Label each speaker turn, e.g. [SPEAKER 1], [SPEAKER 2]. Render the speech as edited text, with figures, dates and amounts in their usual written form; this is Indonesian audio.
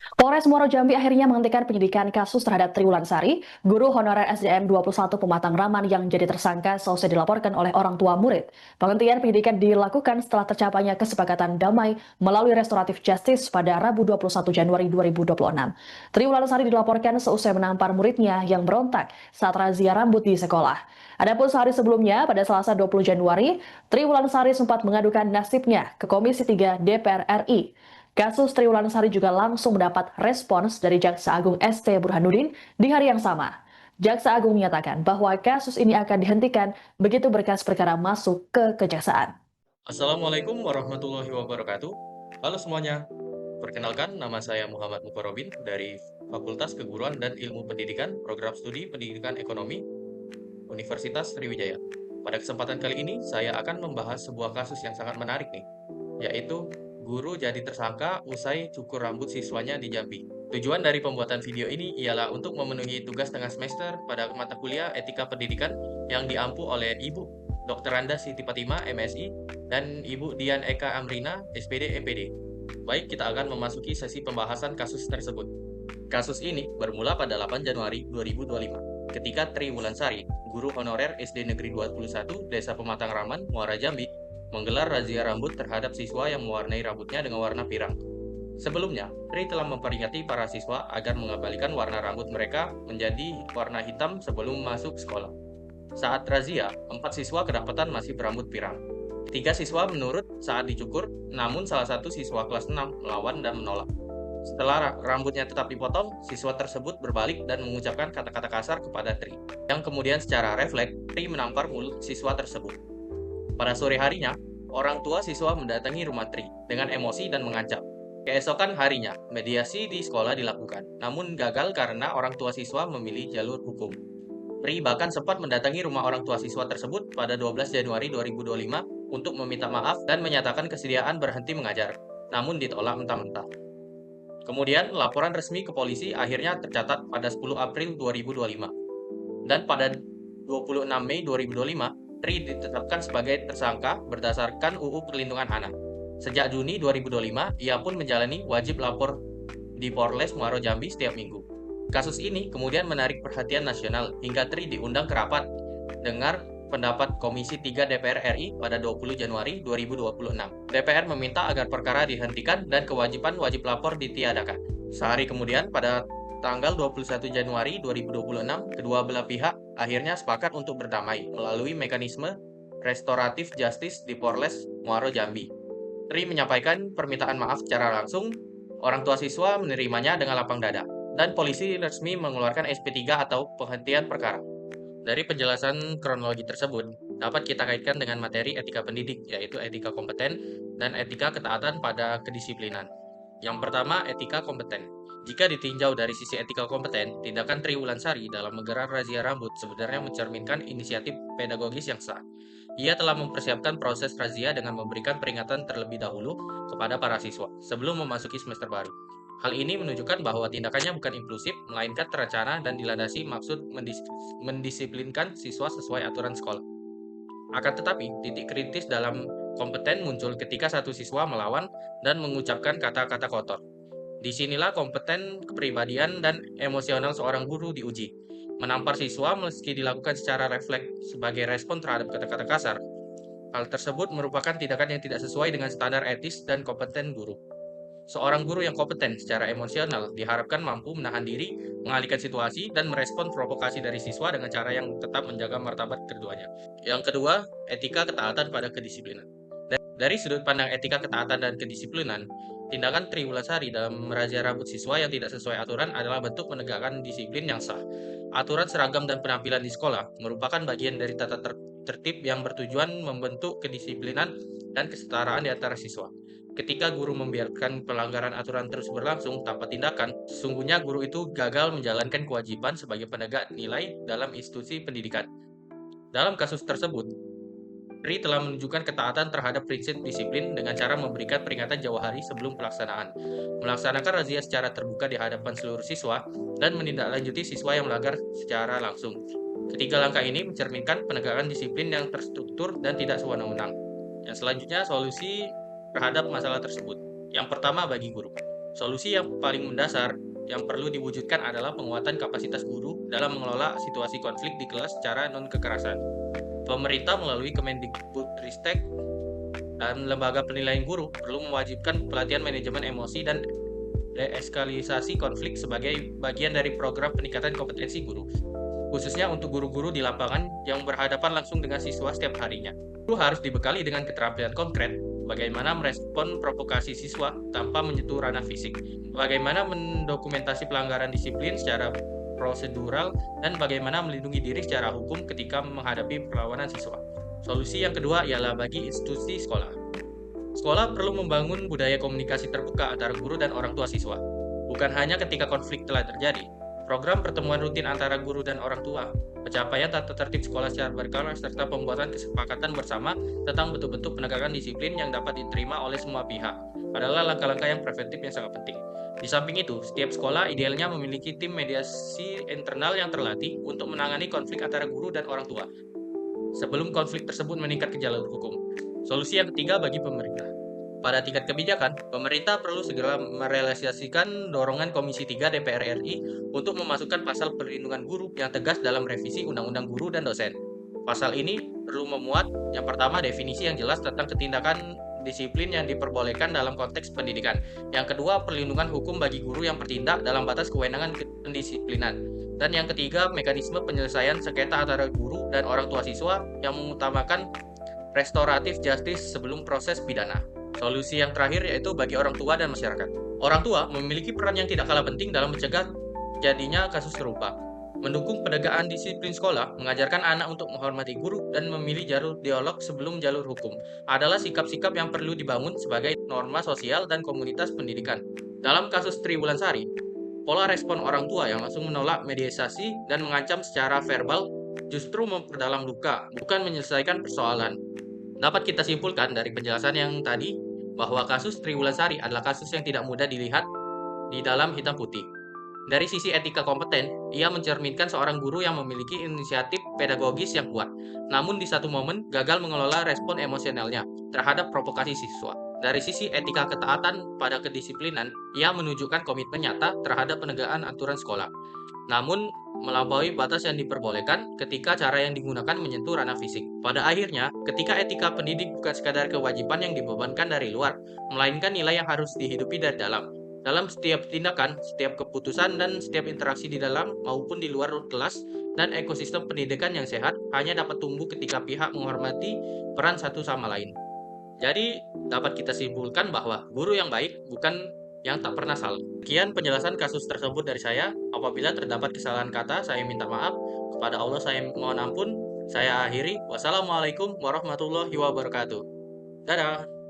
[SPEAKER 1] Polres Muaro Jambi akhirnya menghentikan penyidikan kasus terhadap Triwulan Sari, guru honorer SDN 21 Pematang Raman yang jadi tersangka seusai dilaporkan oleh orang tua murid. Penghentian penyidikan dilakukan setelah tercapainya kesepakatan damai melalui restoratif justice pada Rabu 21 Januari 2026. Triwulan Sari dilaporkan seusai menampar muridnya yang berontak saat razia rambut di sekolah. Adapun sehari sebelumnya, pada Selasa 20 Januari, Triwulan Sari sempat mengadukan nasibnya ke Komisi 3 DPR RI. Kasus Triwulan Sari juga langsung mendapat respons dari Jaksa Agung ST Burhanuddin di hari yang sama. Jaksa Agung menyatakan bahwa kasus ini akan dihentikan begitu berkas perkara masuk ke kejaksaan.
[SPEAKER 2] Assalamualaikum warahmatullahi wabarakatuh. Halo semuanya, perkenalkan nama saya Muhammad Mukarobin dari Fakultas Keguruan dan Ilmu Pendidikan, Program Studi Pendidikan Ekonomi, Universitas Sriwijaya. Pada kesempatan kali ini, saya akan membahas sebuah kasus yang sangat menarik nih, yaitu guru jadi tersangka usai cukur rambut siswanya di Jambi. Tujuan dari pembuatan video ini ialah untuk memenuhi tugas tengah semester pada mata kuliah Etika Pendidikan yang diampu oleh Ibu Dr. Randa Siti Fatima, MSI, dan Ibu Dian Eka Amrina, SPD, MPD. Baik, kita akan memasuki sesi pembahasan kasus tersebut. Kasus ini bermula pada 8 Januari 2025, ketika Tri Wulansari, guru honorer SD Negeri 21, Desa Pematang Raman, Muara Jambi, menggelar razia rambut terhadap siswa yang mewarnai rambutnya dengan warna pirang. Sebelumnya, Tri telah memperingati para siswa agar mengembalikan warna rambut mereka menjadi warna hitam sebelum masuk sekolah. Saat razia, 4 siswa kedapatan masih berambut pirang. 3 siswa menurut saat dicukur, namun salah satu siswa kelas 6 melawan dan menolak. Setelah rambutnya tetap dipotong, siswa tersebut berbalik dan mengucapkan kata-kata kasar kepada Tri, yang kemudian secara refleks, Tri menampar mulut siswa tersebut. Pada sore harinya, orang tua siswa mendatangi rumah Tri dengan emosi dan mengancam. Keesokan harinya, mediasi di sekolah dilakukan, namun gagal karena orang tua siswa memilih jalur hukum. Pri bahkan sempat mendatangi rumah orang tua siswa tersebut pada 12 Januari 2025 untuk meminta maaf dan menyatakan kesediaan berhenti mengajar, namun ditolak mentah-mentah. Kemudian, laporan resmi ke polisi akhirnya tercatat pada 10 April 2025. Dan pada 26 Mei 2025, Tri ditetapkan sebagai tersangka berdasarkan UU Perlindungan Anak. Sejak Juni 2025, ia pun menjalani wajib lapor di Polres Muaro Jambi setiap minggu. Kasus ini kemudian menarik perhatian nasional hingga Tri diundang ke rapat dengar pendapat Komisi 3 DPR RI pada 20 Januari 2026. DPR meminta agar perkara dihentikan dan kewajiban wajib lapor ditiadakan. Sehari kemudian, pada tanggal 21 Januari 2026, kedua belah pihak akhirnya sepakat untuk berdamai melalui mekanisme restoratif justice di Polres Muaro Jambi. Tri menyampaikan permintaan maaf secara langsung, orang tua siswa menerimanya dengan lapang dada, dan polisi resmi mengeluarkan SP3 atau penghentian perkara. Dari penjelasan kronologi tersebut, dapat kita kaitkan dengan materi etika pendidik, yaitu etika kompeten dan etika ketaatan pada kedisiplinan. Yang pertama, etika kompeten. Jika ditinjau dari sisi etika kompeten, tindakan Tri Wulansari dalam menggelar razia rambut sebenarnya mencerminkan inisiatif pedagogis yang sah. Ia telah mempersiapkan proses razia dengan memberikan peringatan terlebih dahulu kepada para siswa sebelum memasuki semester baru. Hal ini menunjukkan bahwa tindakannya bukan impulsif, melainkan terencana dan dilandasi maksud mendisiplinkan siswa sesuai aturan sekolah. Akan tetapi, titik kritis dalam kompeten muncul ketika satu siswa melawan dan mengucapkan kata-kata kotor. Disinilah kompeten kepribadian dan emosional seorang guru diuji. Menampar siswa meski dilakukan secara refleks sebagai respon terhadap kata-kata kasar, hal tersebut merupakan tindakan yang tidak sesuai dengan standar etis dan kompeten guru. Seorang guru yang kompeten secara emosional diharapkan mampu menahan diri, mengalihkan situasi, dan merespon provokasi dari siswa dengan cara yang tetap menjaga martabat keduanya. Yang kedua, etika ketaatan pada kedisiplinan. Dari sudut pandang etika ketaatan dan kedisiplinan, tindakan Tri Wulasari dalam merazia rambut siswa yang tidak sesuai aturan adalah bentuk menegakkan disiplin yang sah. Aturan seragam dan penampilan di sekolah merupakan bagian dari tata tertib yang bertujuan membentuk kedisiplinan dan kesetaraan di antara siswa. Ketika guru membiarkan pelanggaran aturan terus berlangsung tanpa tindakan, sesungguhnya guru itu gagal menjalankan kewajiban sebagai penegak nilai dalam institusi pendidikan. Dalam kasus tersebut, Ri telah menunjukkan ketaatan terhadap prinsip disiplin dengan cara memberikan peringatan jauh hari sebelum pelaksanaan, melaksanakan razia secara terbuka di hadapan seluruh siswa, dan menindaklanjuti siswa yang melanggar secara langsung. Ketiga langkah ini mencerminkan penegakan disiplin yang terstruktur dan tidak sewenang-wenang. Yang selanjutnya, solusi terhadap masalah tersebut. Yang pertama, bagi guru. Solusi yang paling mendasar yang perlu diwujudkan adalah penguatan kapasitas guru dalam mengelola situasi konflik di kelas secara non-kekerasan. Pemerintah melalui Kemendikbudristek dan lembaga penilaian guru perlu mewajibkan pelatihan manajemen emosi dan deeskalasi konflik sebagai bagian dari program peningkatan kompetensi guru, khususnya untuk guru-guru di lapangan yang berhadapan langsung dengan siswa setiap harinya. Guru harus dibekali dengan keterampilan konkret, bagaimana merespon provokasi siswa tanpa menyentuh ranah fisik, bagaimana mendokumentasi pelanggaran disiplin secara prosedural, dan bagaimana melindungi diri secara hukum ketika menghadapi perlawanan siswa. Solusi yang kedua ialah bagi institusi sekolah. Sekolah perlu membangun budaya komunikasi terbuka antara guru dan orang tua siswa, bukan hanya ketika konflik telah terjadi. Program pertemuan rutin antara guru dan orang tua, pencapaian tata tertib sekolah secara berkala, serta pembuatan kesepakatan bersama tentang bentuk-bentuk penegakan disiplin yang dapat diterima oleh semua pihak adalah langkah-langkah yang preventif yang sangat penting. Di samping itu, setiap sekolah idealnya memiliki tim mediasi internal yang terlatih untuk menangani konflik antara guru dan orang tua sebelum konflik tersebut meningkat ke jalur hukum. Solusi yang ketiga bagi pemerintah. Pada tingkat kebijakan, pemerintah perlu segera merealisasikan dorongan Komisi 3 DPR RI untuk memasukkan pasal perlindungan guru yang tegas dalam revisi Undang-Undang Guru dan Dosen. Pasal ini perlu memuat, yang pertama, definisi yang jelas tentang ketindakan disiplin yang diperbolehkan dalam konteks pendidikan. Yang kedua, perlindungan hukum bagi guru yang bertindak dalam batas kewenangan pendisiplinan. Dan yang ketiga, mekanisme penyelesaian sengketa antara guru dan orang tua siswa yang mengutamakan restoratif justice sebelum proses pidana. Solusi yang terakhir yaitu bagi orang tua dan masyarakat. Orang tua memiliki peran yang tidak kalah penting dalam mencegah jadinya kasus serupa. Mendukung penegakan disiplin sekolah, mengajarkan anak untuk menghormati guru, dan memilih jalur dialog sebelum jalur hukum adalah sikap-sikap yang perlu dibangun sebagai norma sosial dan komunitas pendidikan. Dalam kasus Triwulansari, pola respon orang tua yang langsung menolak mediasi dan mengancam secara verbal justru memperdalam luka, bukan menyelesaikan persoalan. Dapat kita simpulkan dari penjelasan yang tadi bahwa kasus Triwulansari adalah kasus yang tidak mudah dilihat di dalam hitam putih. Dari sisi etika kompeten, ia mencerminkan seorang guru yang memiliki inisiatif pedagogis yang kuat, namun di satu momen gagal mengelola respon emosionalnya terhadap provokasi siswa. Dari sisi etika ketaatan pada kedisiplinan, ia menunjukkan komitmen nyata terhadap penegakan aturan sekolah, namun melampaui batas yang diperbolehkan ketika cara yang digunakan menyentuh ranah fisik. Pada akhirnya, ketika etika pendidik bukan sekadar kewajiban yang dibebankan dari luar, melainkan nilai yang harus dihidupi dari dalam. Dalam setiap tindakan, setiap keputusan, dan setiap interaksi di dalam maupun di luar kelas, dan ekosistem pendidikan yang sehat hanya dapat tumbuh ketika pihak menghormati peran satu sama lain. Jadi, dapat kita simpulkan bahwa guru yang baik bukan yang tak pernah salah. Sekian penjelasan kasus tersebut dari saya. Apabila terdapat kesalahan kata, saya minta maaf. Kepada Allah saya mohon ampun. Saya akhiri. Wassalamualaikum warahmatullahi wabarakatuh. Dadah.